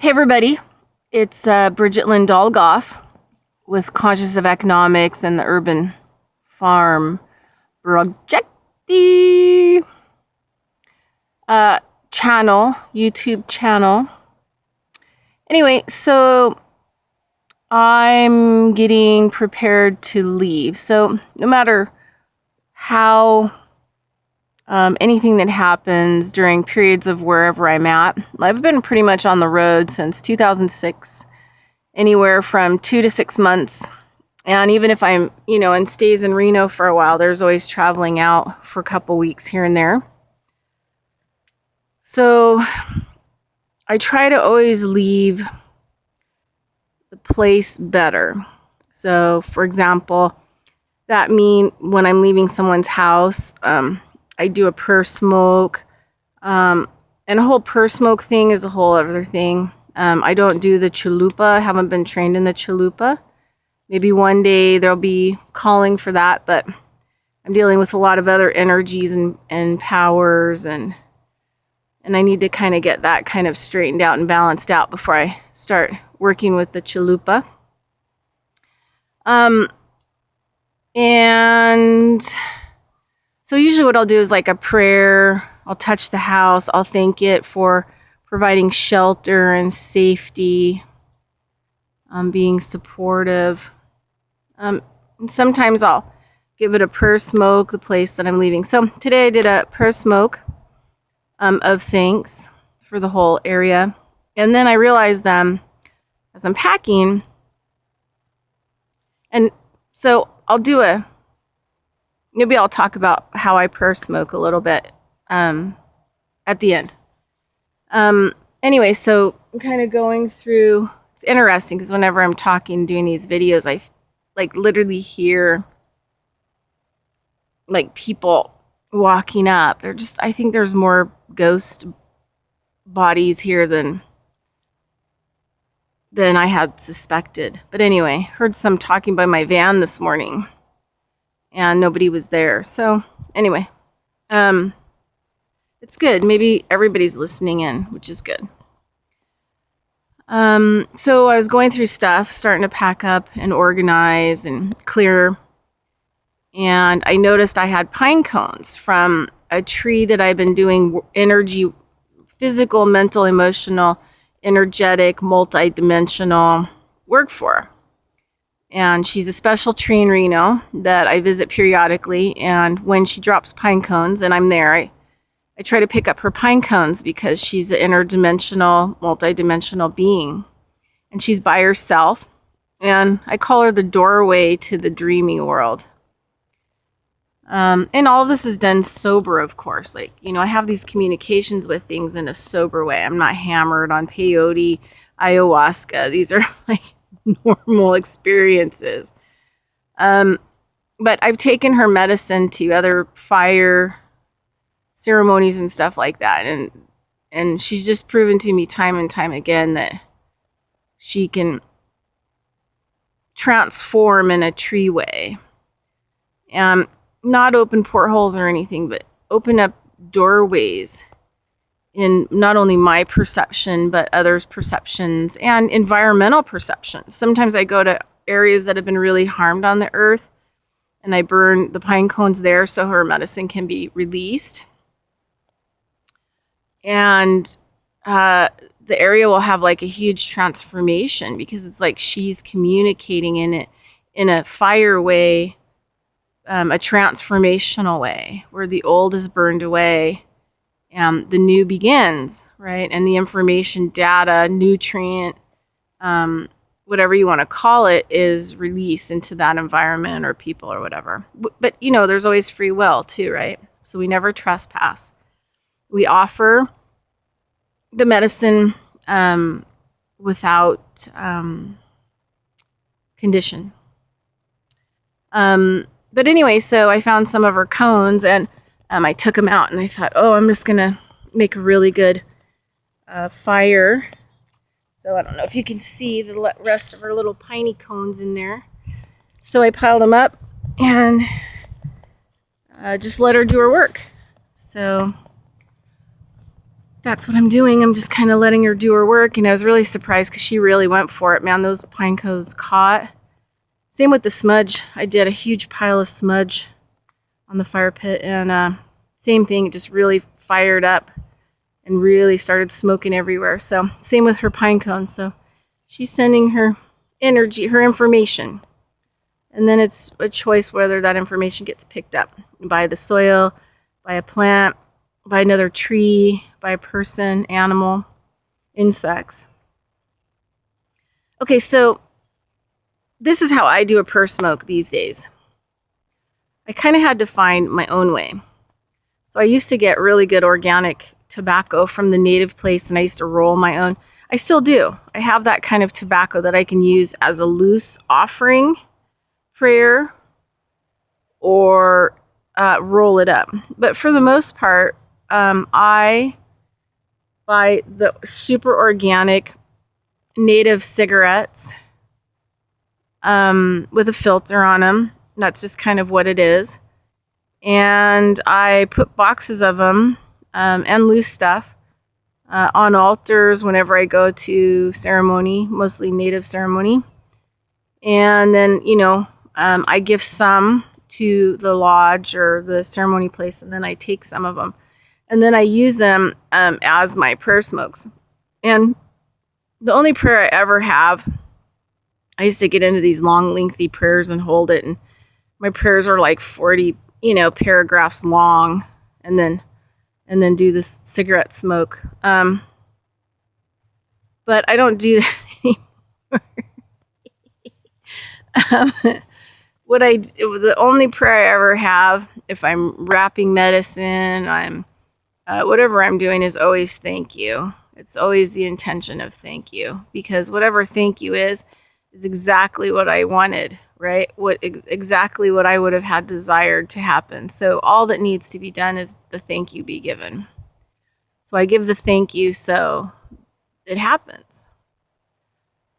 Hey everybody, it's Bridget Lynn Dolgoff with Conscious of Economics and the Urban Farm Project channel, YouTube channel. Anyway, so I'm getting prepared to leave. So no matter how anything that happens during periods of wherever I'm at. I've been pretty much on the road since 2006, anywhere from 2 to 6 months. And even if I'm, and stays in Reno for a while, there's always traveling out for a couple weeks here and there. So I try to always leave the place better. So, for example, that means when I'm leaving someone's house, I do a prayer smoke, and a whole prayer smoke thing is a whole other thing. I don't do the chalupa. I haven't been trained in the chalupa. Maybe one day there'll be calling for that, but I'm dealing with a lot of other energies and powers, and I need to kind of get that kind of straightened out and balanced out before I start working with the chalupa. And so usually what I'll do is like a prayer. I'll touch the house. I'll thank it for providing shelter and safety, being supportive. And sometimes I'll give it a prayer smoke, the place that I'm leaving. So today I did a prayer smoke of thanks for the whole area. And then I realized as I'm packing, and so maybe I'll talk about how I prayer smoke a little bit at the end. Anyway, so I'm kind of going through. It's interesting because whenever I'm talking, doing these videos, I literally hear people walking up. I think there's more ghost bodies here than I had suspected. But anyway, heard some talking by my van this morning, and nobody was there. So anyway, it's good. Maybe everybody's listening in, which is good. So I was going through stuff, starting to pack up and organize and clear. And I noticed I had pine cones from a tree that I've been doing energy, physical, mental, emotional, energetic, multi-dimensional work for. And she's a special tree in Reno that I visit periodically. And when she drops pine cones and I'm there, I try to pick up her pine cones because she's an interdimensional, multi-dimensional being. And she's by herself. And I call her the doorway to the dreaming world. And all of this is done sober, of course. I have these communications with things in a sober way. I'm not hammered on peyote, ayahuasca. These are normal experiences. But I've taken her medicine to other fire ceremonies and stuff like that. And she's just proven to me time and time again that she can transform in a tree way. Not open portholes or anything, but open up doorways in not only my perception, but others' perceptions and environmental perceptions. Sometimes I go to areas that have been really harmed on the earth, and I burn the pine cones there so her medicine can be released. And the area will have a huge transformation because it's she's communicating in it in a fire way, a transformational way where the old is burned away and the new begins, right? And the information, data, nutrient, whatever you want to call it, is released into that environment or people or whatever. But there's always free will too, right? So we never trespass. We offer the medicine without condition. But anyway, so I found some of her cones and I took them out and I thought, I'm just going to make a really good fire. So I don't know if you can see the rest of her little piney cones in there. So I piled them up and just let her do her work. So that's what I'm doing. I'm just kind of letting her do her work. And I was really surprised because she really went for it. Man, those pine cones caught. Same with the smudge. I did a huge pile of smudge on the fire pit. And same thing, it just really fired up and really started smoking everywhere. So same with her pine cones. So she's sending her energy, her information. And then it's a choice whether that information gets picked up by the soil, by a plant, by another tree, by a person, animal, insects. Okay, so this is how I do a purr smoke these days. I kind of had to find my own way. So I used to get really good organic tobacco from the native place, and I used to roll my own. I still do. I have that kind of tobacco that I can use as a loose offering prayer or roll it up. But for the most part, I buy the super organic native cigarettes with a filter on them. That's just kind of what it is. And I put boxes of them and loose stuff on altars whenever I go to ceremony, mostly native ceremony. And then, I give some to the lodge or the ceremony place, and then I take some of them. And then I use them as my prayer smokes. And the only prayer I ever have, I used to get into these long, lengthy prayers and hold it. And my prayers are like 40, paragraphs long, and then do this cigarette smoke. But I don't do that anymore. The only prayer I ever have, if I'm wrapping medicine, whatever I'm doing, is always thank you. It's always the intention of thank you, because whatever thank you is exactly what I wanted, right? Exactly what I would have had desired to happen. So all that needs to be done is the thank you be given. So I give the thank you so it happens.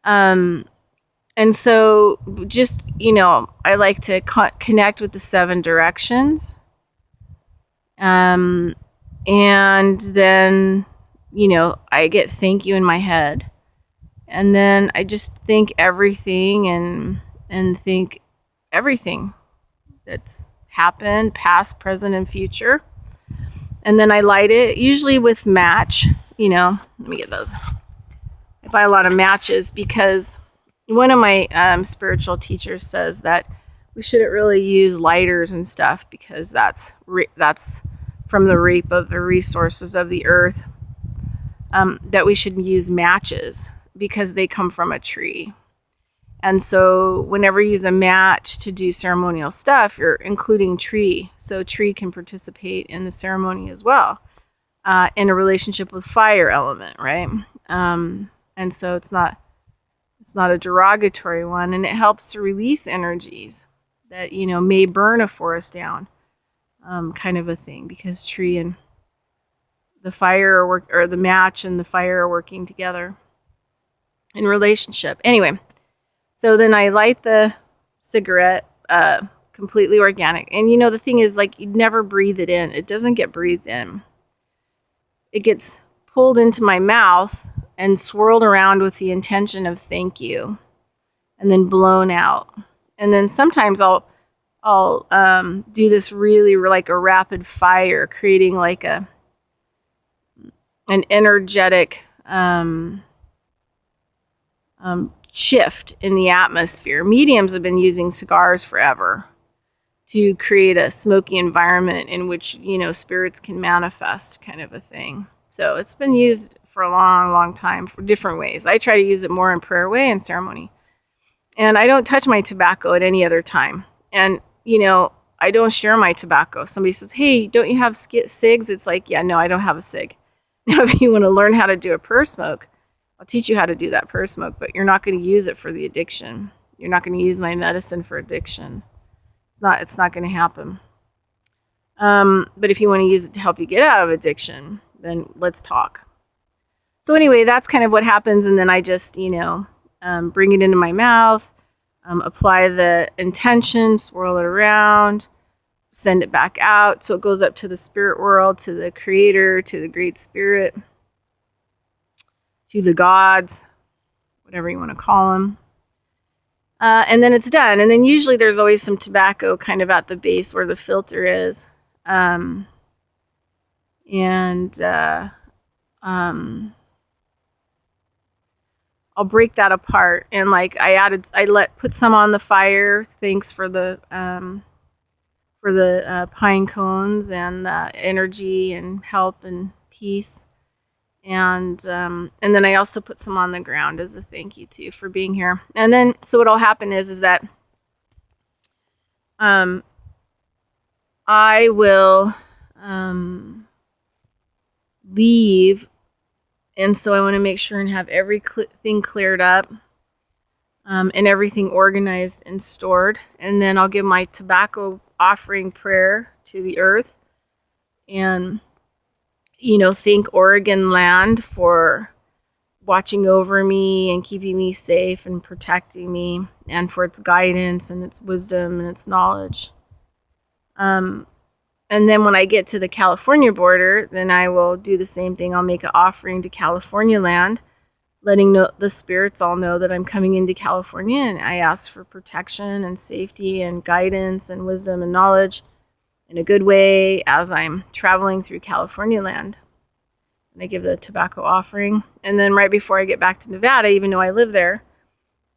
And so just, I like to connect with the 7 directions. And then, I get thank you in my head. And then I just think everything and think everything that's happened, past, present, and future. And then I light it, usually with match. Let me get those. I buy a lot of matches because one of my spiritual teachers says that we shouldn't really use lighters and stuff because that's from the rape of the resources of the earth. That we should use matches because they come from a tree. And so whenever you use a match to do ceremonial stuff, you're including tree. So tree can participate in the ceremony as well, in a relationship with fire element, right? And so it's not a derogatory one, and it helps to release energies that, may burn a forest down, kind of a thing, because tree and the fire or the match and the fire are working together in relationship. Anyway, so then I light the cigarette, completely organic. And the thing is, like, you'd never breathe it in. It doesn't get breathed in. It gets pulled into my mouth and swirled around with the intention of thank you, and then blown out. And then sometimes I'll do this really like a rapid fire, creating like an energetic shift in the atmosphere. Mediums have been using cigars forever to create a smoky environment in which, spirits can manifest, kind of a thing. So it's been used for a long, long time for different ways. I try to use it more in prayer way and ceremony. And I don't touch my tobacco at any other time. And, I don't share my tobacco. Somebody says, hey, don't you have cigs? It's like, yeah, no, I don't have a cig. Now, if you want to learn how to do a purr smoke, I'll teach you how to do that purr smoke, but you're not going to use it for the addiction. You're not going to use my medicine for addiction. It's not going to happen. But if you want to use it to help you get out of addiction, then let's talk. So anyway, that's kind of what happens. And then I just, bring it into my mouth, apply the intention, swirl it around, send it back out. So it goes up to the spirit world, to the creator, to the great spirit, to the gods, whatever you want to call them. And then it's done. And then usually there's always some tobacco kind of at the base where the filter is. I'll break that apart, and like put some on the fire. Thanks for the pine cones and the energy and help and peace. And then I also put some on the ground as a thank you too for being here. And then so what'll happen is that I will leave, and so I want to make sure and have everything cleared up, and everything organized and stored. And then I'll give my tobacco offering prayer to the earth, and thank Oregon land for watching over me and keeping me safe and protecting me, and for its guidance and its wisdom and its knowledge. And then when I get to the California border, then I will do the same thing. I'll make an offering to California land, letting the spirits all know that I'm coming into California, and I ask for protection and safety and guidance and wisdom and knowledge in a good way as I'm traveling through California land. And I give the tobacco offering. And then right before I get back to Nevada, even though I live there,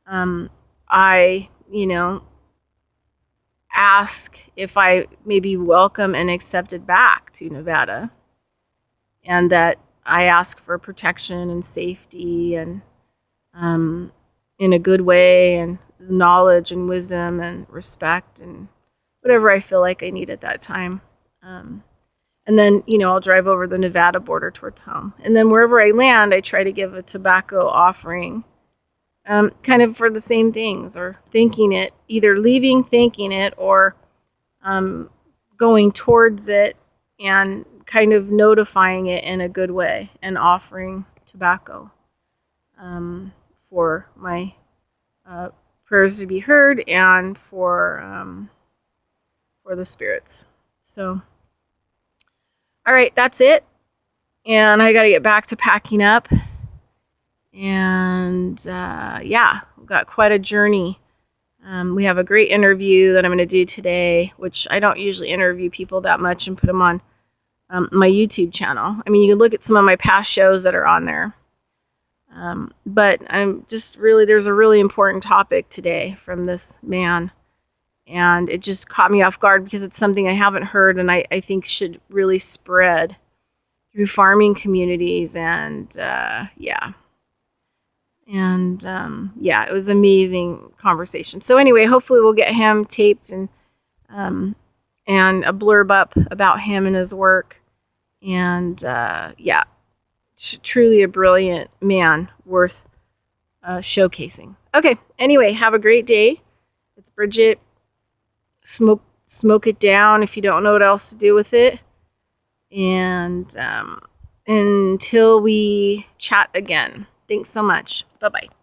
I, ask if I may be welcome and accepted back to Nevada, and that I ask for protection and safety and in a good way, and knowledge and wisdom and respect and whatever I feel like I need at that time. And then, I'll drive over the Nevada border towards home. And then wherever I land, I try to give a tobacco offering, kind of for the same things, or thanking it, either leaving, thanking it, or going towards it and kind of notifying it in a good way, and offering tobacco for my prayers to be heard, and for the spirits. So, all right, that's it. And I got to get back to packing up. And we've got quite a journey. We have a great interview that I'm going to do today, which I don't usually interview people that much and put them on my YouTube channel. I mean, you can look at some of my past shows that are on there. But I'm just there's a really important topic today from this man. And it just caught me off guard because it's something I haven't heard, and I think should really spread through farming communities. And it was an amazing conversation. So anyway, hopefully we'll get him taped and a blurb up about him and his work. And truly a brilliant man worth showcasing. Okay, anyway, have a great day. It's Bridget. Smoke it down if you don't know what else to do with it. And until we chat again. Thanks so much. Bye-bye.